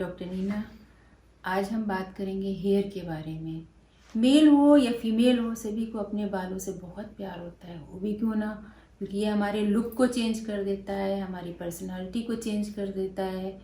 Doctor Neena. आज हम बात करेंगे हेयर के बारे में। मेल हो या फीमेल हो, सभी को अपने बालों से बहुत प्यार होता है, वो भी क्यों ना, क्योंकि ये हमारे लुक को चेंज कर देता है, हमारी पर्सनालिटी को चेंज कर देता है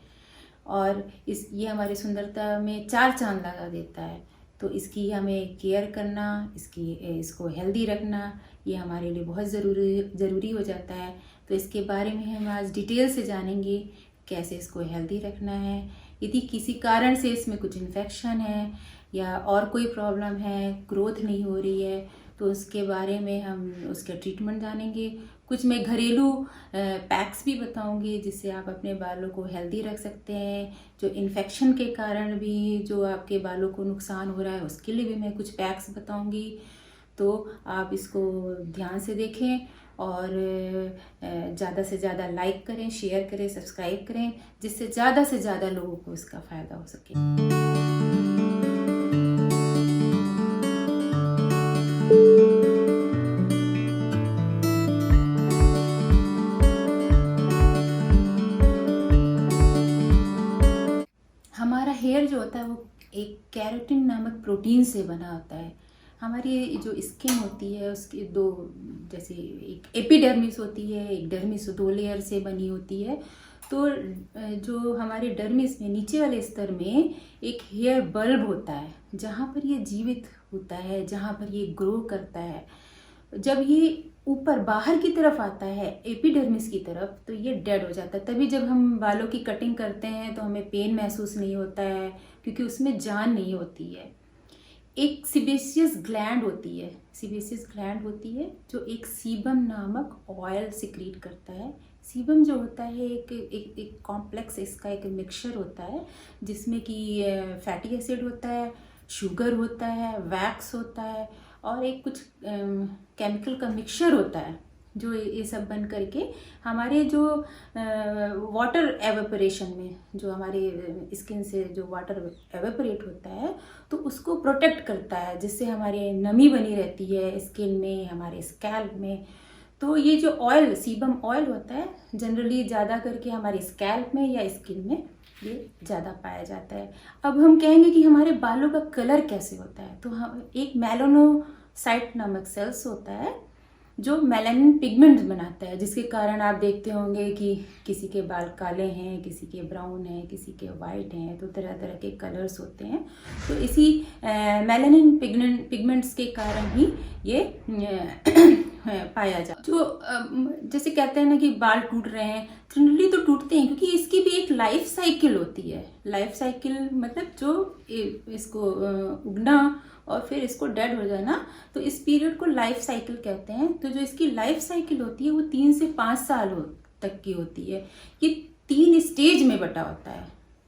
और ये हमारी सुंदरता में चार चांद लगा देता है। तो इसकी हमें केयर करना, इसको हेल्दी रखना, ये हमारे लिए बहुत ज़रूरी हो जाता है। तो इसके बारे में हम आज डिटेल से जानेंगे, कैसे इसको हेल्दी रखना है। यदि किसी कारण से इसमें कुछ इन्फेक्शन है या और कोई प्रॉब्लम है, ग्रोथ नहीं हो रही है, तो उसके बारे में हम उसका ट्रीटमेंट जानेंगे। कुछ मैं घरेलू पैक्स भी बताऊंगी जिससे आप अपने बालों को हेल्दी रख सकते हैं। जो इन्फेक्शन के कारण भी जो आपके बालों को नुकसान हो रहा है, उसके लिए भी मैं कुछ पैक्स बताऊंगी। तो आप इसको ध्यान से देखें और ज़्यादा से ज़्यादा लाइक करें, शेयर करें, सब्सक्राइब करें, जिससे ज़्यादा से ज़्यादा लोगों को इसका फ़ायदा हो सके। हमारा हेयर जो होता है वो एक केराटिन नामक प्रोटीन से बना होता है। हमारी जो स्किन होती है उसकी दो, जैसे एक एपिडर्मिस होती है, एक डर्मिस, दो लेयर से बनी होती है। तो जो हमारे डर्मिस में नीचे वाले स्तर में एक हेयर बल्ब होता है, जहाँ पर ये जीवित होता है, जहाँ पर ये ग्रो करता है। जब ये ऊपर बाहर की तरफ आता है एपिडर्मिस की तरफ, तो ये डेड हो जाता है। तभी जब हम बालों की कटिंग करते हैं तो हमें पेन महसूस नहीं होता है, क्योंकि उसमें जान नहीं होती है। एक सीबेशियस ग्लैंड होती है, जो एक सीबम नामक ऑयल सिक्रीट करता है। सीबम जो होता है एक कॉम्प्लेक्स, इसका एक मिक्सचर होता है जिसमें कि फैटी एसिड होता है, शुगर होता है, वैक्स होता है और एक कुछ केमिकल का मिक्सचर होता है, जो ये सब बन करके हमारे जो वाटर एवेपोरेशन में, जो हमारे स्किन से जो वाटर एवेपोरेट होता है, तो उसको प्रोटेक्ट करता है, जिससे हमारी नमी बनी रहती है स्किन में, हमारे स्कैल्प में। तो ये जो ऑयल, सीबम ऑयल होता है, जनरली ज़्यादा करके हमारे स्कैल्प में या स्किन में ये ज़्यादा पाया जाता है। अब हम कहेंगे कि हमारे बालों का कलर कैसे होता है, तो हम एक मेलानोसाइट नामक सेल्स होता है जो मेलानिन पिगमेंट बनाता है, जिसके कारण आप देखते होंगे कि किसी के बाल काले हैं, किसी के ब्राउन हैं, किसी के वाइट हैं, तो तरह तरह के कलर्स होते हैं। तो इसी मेलानिन पिगमेंट्स के कारण ही ये पाया जाता है। जो जैसे कहते हैं ना कि बाल टूट रहे हैं, जनरली तो टूटते हैं, क्योंकि इसकी भी एक लाइफ साइकिल होती है। लाइफ साइकिल मतलब जो इसको उगना और फिर इसको डेड हो जाना, तो इस पीरियड को लाइफ साइकिल कहते हैं। तो जो इसकी लाइफ साइकिल होती है वो 3 से 5 साल तक की होती है। ये 3 स्टेज में बटा होता है।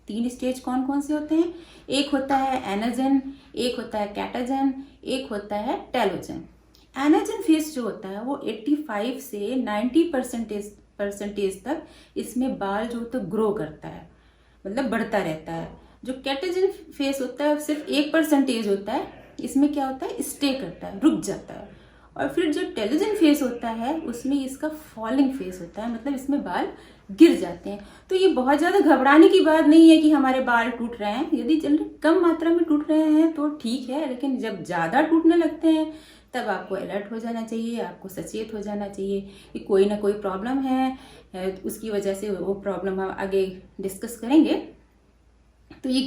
3 स्टेज कौन कौन से होते हैं? एक होता है एनाजन, एक होता है कैटाजन, एक होता है टेलोजन। एनाजन फेज जो होता है वो 85 से 90% तक इसमें बाल जो तो ग्रो करता है, मतलब बढ़ता रहता है। जो कैटाजन फेज होता है सिर्फ 1% होता है, इसमें क्या होता है, स्टे करता है, रुक जाता है। और फिर जो टेलोजन फेज होता है उसमें इसका फॉलिंग फेज होता है, मतलब इसमें बाल गिर जाते हैं। तो ये बहुत ज़्यादा घबराने की बात नहीं है कि हमारे बाल टूट रहे हैं। यदि जनरली कम मात्रा में टूट रहे हैं तो ठीक है, लेकिन जब ज़्यादा टूटने लगते हैं तब आपको अलर्ट हो जाना चाहिए, आपको सचेत हो जाना चाहिए कि कोई ना कोई प्रॉब्लम है। उसकी वजह से वो प्रॉब्लम हम आगे डिस्कस करेंगे। तो ये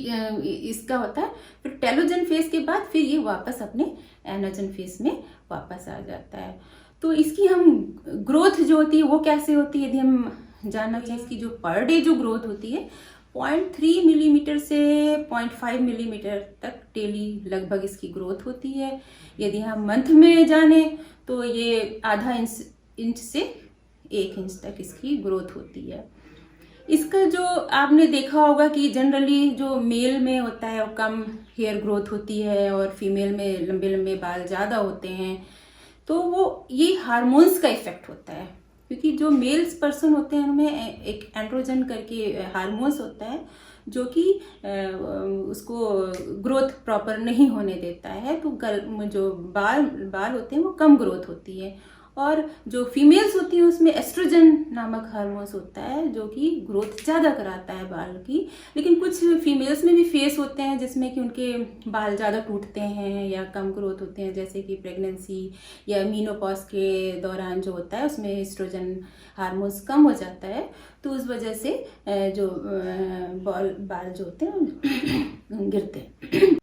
इसका होता है। फिर टेलोजन फेज के बाद फिर ये वापस अपने एनाजन फेज में वापस आ जाता है। तो इसकी हम ग्रोथ जो होती है वो कैसे होती है, यदि हम जानना चाहिए। इसकी जो पर डे जो ग्रोथ होती है 0.3 मिलीमीटर से 0.5 मिलीमीटर तक डेली लगभग इसकी ग्रोथ होती है। यदि हम मंथ में जाने तो ये आधा इंच से 1 इंच तक इसकी ग्रोथ होती है। इसका जो आपने देखा होगा कि जनरली जो मेल में होता है वो कम हेयर ग्रोथ होती है और फीमेल में लंबे लंबे बाल ज़्यादा होते हैं। तो वो ये हार्मोन्स का इफेक्ट होता है, क्योंकि जो मेल्स पर्सन होते हैं उनमें एक एंड्रोजन करके हार्मोन्स होता है जो कि उसको ग्रोथ प्रॉपर नहीं होने देता है। तो जो बाल होते हैं वो कम ग्रोथ होती है। और जो फीमेल्स होती हैं उसमें एस्ट्रोजन नामक हार्मोन्स होता है जो कि ग्रोथ ज़्यादा कराता है बाल की। लेकिन कुछ फीमेल्स में भी फेस होते हैं जिसमें कि उनके बाल ज़्यादा टूटते हैं या कम ग्रोथ होते हैं, जैसे कि प्रेगनेंसी या मीनोपॉज के दौरान जो होता है उसमें एस्ट्रोजन हार्मोन्स कम हो जाता है, तो उस वजह से जो बाल जो होते हैं गिरते हैं।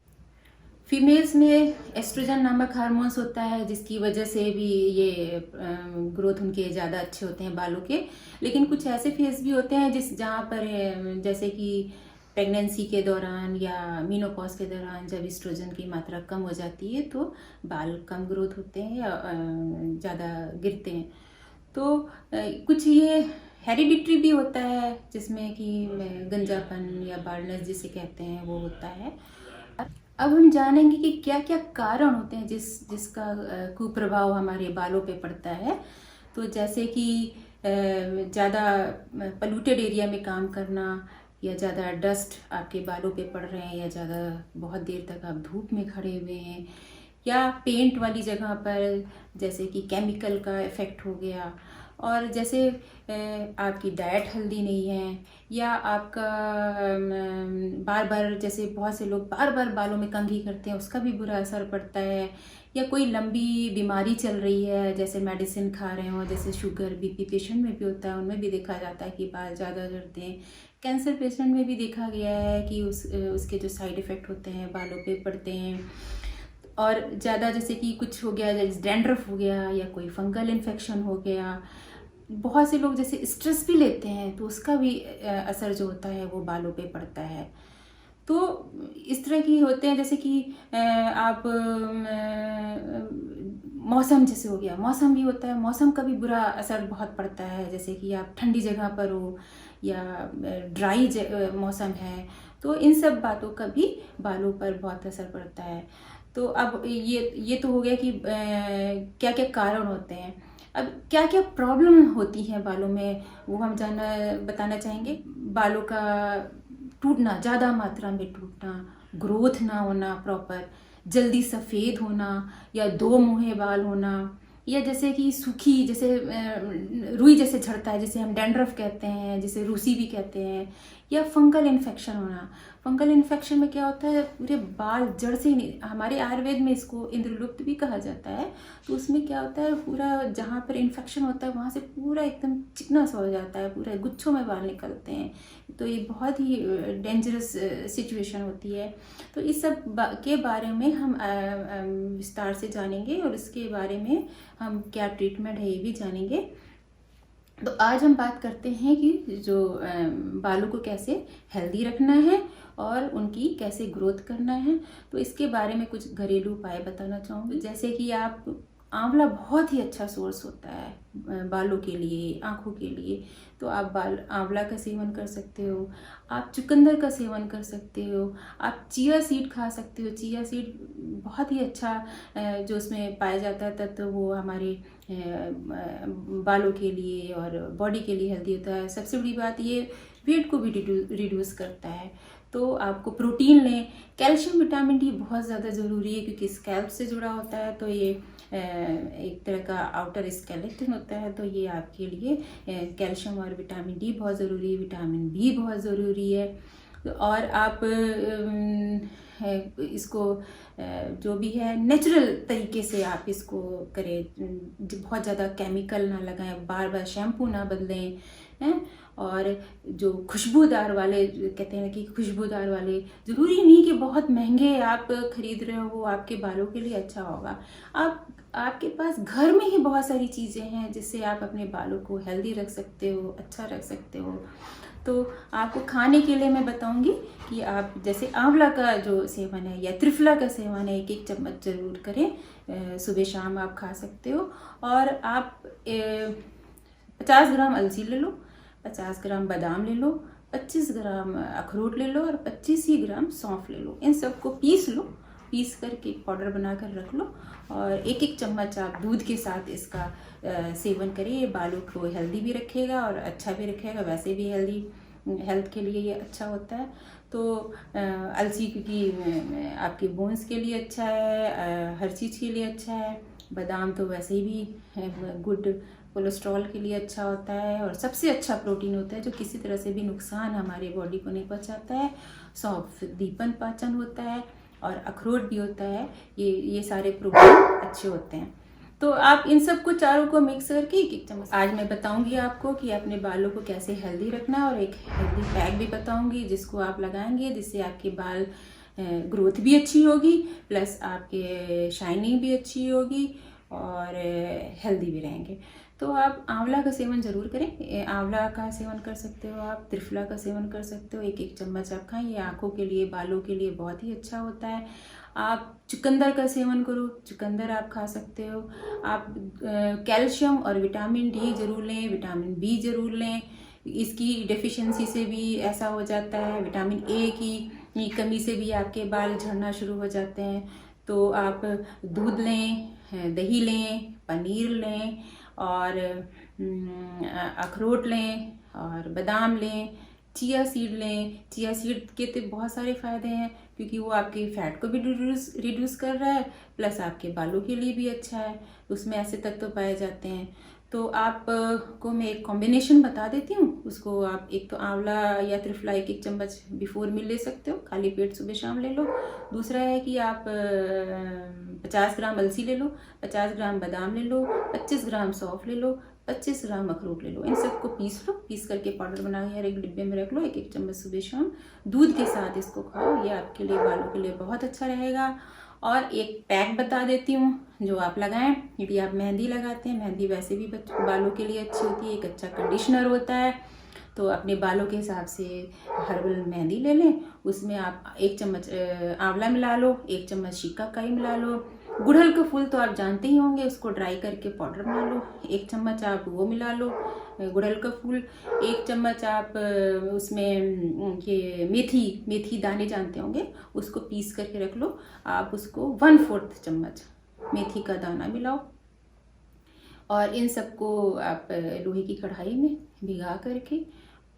फीमेल्स में एस्ट्रोजन नामक हार्मोन्स होता है जिसकी वजह से भी ये ग्रोथ उनके ज़्यादा अच्छे होते हैं बालों के। लेकिन कुछ ऐसे फेस भी होते हैं जहाँ पर जैसे कि प्रेगनेंसी के दौरान या मीनोपॉज के दौरान जब एस्ट्रोजन की मात्रा कम हो जाती है तो बाल कम ग्रोथ होते हैं या ज़्यादा गिरते हैं। तो कुछ ये हेरिडिटरी भी होता है जिसमें कि गंजापन या बाल्डनेस जिसे कहते हैं वो होता है। अब हम जानेंगे कि क्या क्या कारण होते हैं जिसका कुप्रभाव हमारे बालों पे पड़ता है। तो जैसे कि ज़्यादा पल्यूटेड एरिया में काम करना, या ज़्यादा डस्ट आपके बालों पे पड़ रहे हैं, या ज़्यादा बहुत देर तक आप धूप में खड़े हुए हैं, या पेंट वाली जगह पर जैसे कि केमिकल का इफ़ेक्ट हो गया, और जैसे आपकी डाइट हेल्दी नहीं है, या आपका बार बार जैसे बहुत से लोग बार बार बालों में कंघी करते हैं उसका भी बुरा असर पड़ता है, या कोई लंबी बीमारी चल रही है जैसे मेडिसिन खा रहे हो, जैसे शुगर बीपी पेशेंट में भी होता है, उनमें भी देखा जाता है कि बाल ज़्यादा झड़ते हैं। कैंसर पेशेंट में भी देखा गया है कि उसके जो साइड इफ़ेक्ट होते हैं बालों पे पड़ते हैं। और ज़्यादा जैसे कि कुछ हो गया जैसे डैंड्रफ हो गया या कोई फंगल इन्फेक्शन हो गया, बहुत से लोग जैसे स्ट्रेस भी लेते हैं तो उसका भी असर जो होता है वो बालों पे पड़ता है। तो इस तरह की होते हैं जैसे कि आप मौसम जैसे हो गया, मौसम भी होता है, मौसम का भी बुरा असर बहुत पड़ता है, जैसे कि आप ठंडी जगह पर हो या ड्राई मौसम है, तो इन सब बातों का भी बालों पर बहुत असर पड़ता है। तो अब ये तो हो गया कि क्या क्या कारण होते हैं। अब क्या क्या प्रॉब्लम होती हैं बालों में वो हम बताना चाहेंगे। बालों का टूटना, ज़्यादा मात्रा में टूटना, ग्रोथ ना होना प्रॉपर, जल्दी सफ़ेद होना या दो मुँहे बाल होना, या जैसे कि सूखी जैसे रुई जैसे झड़ता है जिसे हम डैंड्रफ कहते हैं, जिसे रूसी भी कहते हैं, या फंगल इन्फेक्शन होना। फंगल इन्फेक्शन में क्या होता है पूरे बाल जड़ से ही नहीं, हमारे आयुर्वेद में इसको इंद्रलुप्त भी कहा जाता है। तो उसमें क्या होता है पूरा जहाँ पर इन्फेक्शन होता है वहाँ से पूरा एकदम चिकना सा हो जाता है, पूरा गुच्छों में बाल निकलते हैं। तो ये बहुत ही डेंजरस सिचुएशन होती है। तो इस सब के बारे में हम विस्तार से जानेंगे और इसके बारे में हम क्या ट्रीटमेंट है ये भी जानेंगे। तो आज हम बात करते हैं कि जो बालों को कैसे हेल्दी रखना है और उनकी कैसे ग्रोथ करना है। तो इसके बारे में कुछ घरेलू उपाय बताना चाहूँगी। जैसे कि आप आंवला बहुत ही अच्छा सोर्स होता है बालों के लिए, आँखों के लिए, तो आप आंवला का सेवन कर सकते हो, आप चुकंदर का सेवन कर सकते हो, आप चिया सीड खा सकते हो। चिया सीड बहुत ही अच्छा जो उसमें पाया जाता है तत्व वो हमारे बालों के लिए और बॉडी के लिए हेल्दी होता है। सबसे बड़ी बात ये वेट को भी रिड्यूस करता है। तो आपको प्रोटीन लें, कैल्शियम विटामिन डी बहुत ज़्यादा ज़रूरी है क्योंकि स्कैल्प से जुड़ा होता है। तो ये एक तरह का आउटर स्केलेटन होता है, तो ये आपके लिए कैल्शियम और विटामिन डी बहुत ज़रूरी है, विटामिन बी बहुत ज़रूरी है। और आप इसको जो भी है नेचुरल तरीके से आप इसको करें, बहुत ज़्यादा केमिकल ना लगाएं, बार बार शैम्पू ना बदलें हैं। और जो खुशबूदार वाले कहते हैं कि खुशबूदार वाले ज़रूरी नहीं कि बहुत महंगे आप खरीद रहे हो वो आपके बालों के लिए अच्छा होगा। आपके पास घर में ही बहुत सारी चीज़ें हैं जिससे आप अपने बालों को हेल्दी रख सकते हो, अच्छा रख सकते हो। तो आपको खाने के लिए मैं बताऊंगी कि आप जैसे आंवला का जो सेवन है या त्रिफला का सेवन है, 1-1 चम्मच ज़रूर करें, सुबह शाम आप खा सकते हो। और आप 50 ग्राम अलसी ले लो, 50 ग्राम बादाम ले लो, 25 ग्राम अखरोट ले लो और 25 ही ग्राम सौंफ ले लो। इन सबको पीस लो, पीस करके पाउडर बनाकर रख लो और 1-1 चम्मच आप दूध के साथ इसका सेवन करें। ये बालों को हेल्दी भी रखेगा और अच्छा भी रखेगा, वैसे भी हेल्थ के लिए ये अच्छा होता है। तो अलसी क्योंकि आपके बोन्स के लिए अच्छा है, हर चीज़ के लिए अच्छा है। बादाम तो वैसे ही भी गुड कोलेस्ट्रॉल के लिए अच्छा होता है और सबसे अच्छा प्रोटीन होता है जो किसी तरह से भी नुकसान हमारे बॉडी को नहीं पहुंचाता है। सौंफ दीपन पाचन होता है और अखरोट भी होता है। ये सारे प्रोटीन अच्छे होते हैं। तो आप इन सब को चारों को मिक्स करके एक एक चम्मच, आज मैं बताऊंगी आपको कि अपने बालों को कैसे हेल्दी रखना है और एक हेल्दी पैक भी बताऊंगी जिसको आप लगाएंगे, जिससे आपके बाल ग्रोथ भी अच्छी होगी, प्लस आपके शाइनिंग भी अच्छी होगी और हेल्दी भी रहेंगे। तो आप आंवला का सेवन ज़रूर करें। आंवला का सेवन कर सकते हो, आप त्रिफला का सेवन कर सकते हो, एक एक चम्मच आप खाएं। ये आँखों के लिए, बालों के लिए बहुत ही अच्छा होता है। आप चुकंदर का सेवन करो, चुकंदर आप खा सकते हो। आप कैल्शियम और विटामिन डी जरूर लें, विटामिन बी जरूर लें। इसकी डेफिशिएंसी से भी ऐसा हो जाता है, विटामिन ए की कमी से भी आपके बाल झड़ना शुरू हो जाते हैं। तो आप दूध लें, दही लें, पनीर लें और अखरोट लें और बादाम लें, चिया सीड लें। चिया सीड के तो बहुत सारे फ़ायदे हैं क्योंकि वो आपके फैट को भी रिड्यूस कर रहा है, प्लस आपके बालों के लिए भी अच्छा है, उसमें ऐसे तत्व पाए जाते हैं। तो आप को मैं एक कॉम्बिनेशन बता देती हूँ। उसको आप एक तो आंवला या त्रिफला एक एक चम्मच बिफोर मील ले सकते हो, खाली पेट सुबह शाम ले लो। दूसरा है कि आप 50 ग्राम अलसी ले लो, 50 ग्राम बादाम ले लो, 25 ग्राम सौंफ ले लो, 25 ग्राम अखरोट ले लो। इन सबको पीस लो, पीस करके पाउडर बना के हर एक डिब्बे में रख लो, एक एक चम्मच सुबह शाम दूध के साथ इसको खाओ। ये आपके लिए, बालों के लिए बहुत अच्छा रहेगा। और एक पैक बता देती हूँ जो आप लगाएं। यदि आप मेहंदी लगाते हैं, मेहंदी वैसे भी बालों के लिए अच्छी होती है, एक अच्छा कंडीशनर होता है। तो अपने बालों के हिसाब से हर्बल मेहंदी ले लें, उसमें आप 1 चम्मच आंवला मिला लो, 1 चम्मच शिकाकाई मिला लो। गुड़हल का फूल तो आप जानते ही होंगे, उसको ड्राई करके पाउडर बना लो, 1 चम्मच आप वो मिला लो गुड़हल का फूल। 1 चम्मच आप उसमें ये मेथी दाने जानते होंगे, उसको पीस करके रख लो। आप उसको 1/4 चम्मच मेथी का दाना मिलाओ और इन सबको आप लोहे की कढ़ाई में भिगा करके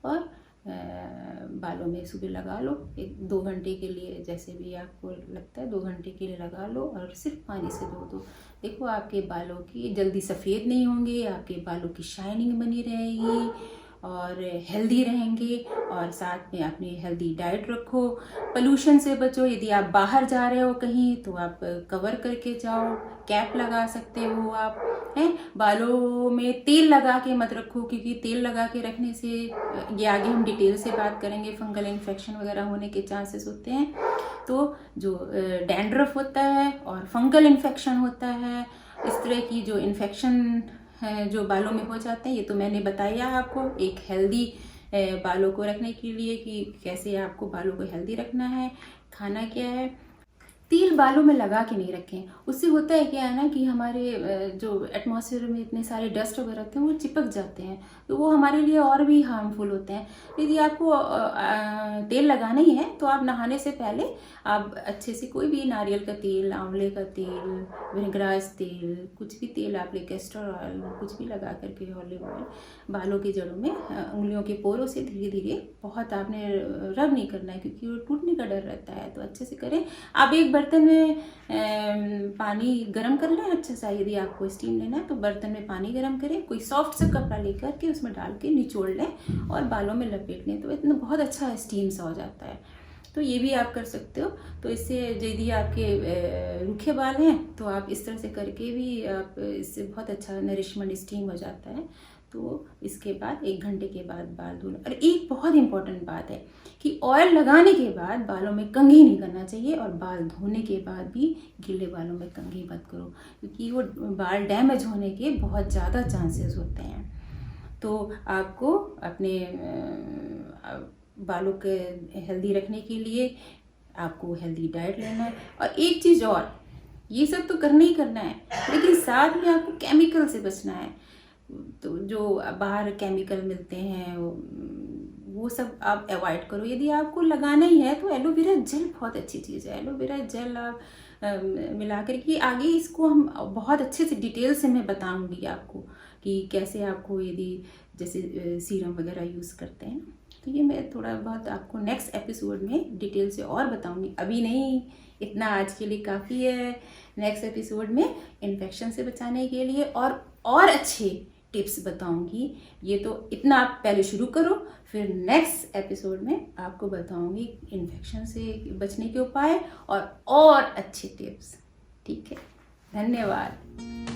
और बालों में सुबह लगा लो। 1-2 घंटे के लिए, जैसे भी आपको लगता है 2 घंटे के लिए लगा लो और सिर्फ पानी से धो दो। देखो आपके बालों की जल्दी सफ़ेद नहीं होंगे, आपके बालों की शाइनिंग बनी रहेगी और हेल्दी रहेंगे। और साथ में अपनी हेल्दी डाइट रखो, पोल्यूशन से बचो। यदि आप बाहर जा रहे हो कहीं तो आप कवर करके जाओ, कैप लगा सकते हो आप, हैं। बालों में तेल लगा के मत रखो क्योंकि तेल लगा के रखने से, ये आगे हम डिटेल से बात करेंगे, फंगल इन्फेक्शन वगैरह होने के चांसेस होते हैं। तो जो डैंड्रफ होता है और फंगल इन्फेक्शन होता है, इस तरह की जो इन्फेक्शन जो बालों में हो जाते हैं, ये तो मैंने बताया आपको एक हेल्दी बालों को रखने के लिए कि कैसे आपको बालों को हेल्दी रखना है, खाना क्या है। तेल बालों में लगा के नहीं रखें, उससे होता है क्या है ना कि हमारे जो एटमॉस्फेयर में इतने सारे डस्ट वगैरह होते हैं वो चिपक जाते हैं, तो वो हमारे लिए और भी हार्मफुल होते हैं। यदि आपको तेल लगाना ही है तो आप नहाने से पहले आप अच्छे से कोई भी नारियल का तेल, आंवले का तेल, विनेग्रास तेल, कुछ भी तेल आप ले, कैस्टर ऑयल, कुछ भी लगा करके, ऑलिव ऑयल, बालों की जड़ों में उंगलियों के पोरों से धीरे धीरे, बहुत आपने रब नहीं करना है क्योंकि वो टूटने का डर रहता है, तो अच्छे से करें। आप एक बर्तन में पानी गर्म कर लें अच्छा सा। यदि आपको स्टीम लेना है तो बर्तन में पानी गर्म करें, कोई सॉफ्ट सा कपड़ा लेकर के उसमें डाल के निचोड़ लें और बालों में लपेट लें, तो इतना बहुत अच्छा स्टीम सा हो जाता है। तो ये भी आप कर सकते हो। तो इससे यदि आपके रूखे बाल हैं तो आप इस तरह से करके भी आप, इससे बहुत अच्छा नरिशमेंट स्टीम हो जाता है। तो इसके बाद 1 घंटे के बाद बाल धो लो। और एक बहुत इंपॉर्टेंट बात है कि ऑयल लगाने के बाद बालों में कंघी नहीं करना चाहिए और बाल धोने के बाद भी गीले बालों में कंघी मत करो क्योंकि वो बाल डैमेज होने के बहुत ज़्यादा चांसेस होते हैं। तो आपको अपने बालों के हेल्दी रखने के लिए आपको हेल्दी डाइट लेना है। और एक चीज़ और, ये सब तो करना ही करना है, लेकिन साथ में आपको केमिकल से बचना है। तो जो बाहर केमिकल मिलते हैं वो सब आप अवॉइड करो। यदि आपको लगाना ही है तो एलोवेरा जेल बहुत अच्छी चीज़ है। एलोवेरा जेल आप मिला कर के, आगे इसको हम बहुत अच्छे से डिटेल से मैं बताऊंगी आपको कि कैसे आपको, यदि जैसे सीरम वगैरह यूज़ करते हैं तो ये मैं थोड़ा बहुत आपको नेक्स्ट एपिसोड में डिटेल से और बताऊंगी, अभी नहीं इतना आज के लिए काफ़ी है। नेक्स्ट एपिसोड में इन्फेक्शन से बचाने के लिए और अच्छे टिप्स बताऊंगी। ये तो इतना आप पहले शुरू करो, फिर नेक्स्ट एपिसोड में आपको बताऊंगी इन्फेक्शन से बचने के उपाय और अच्छे टिप्स। ठीक है, धन्यवाद।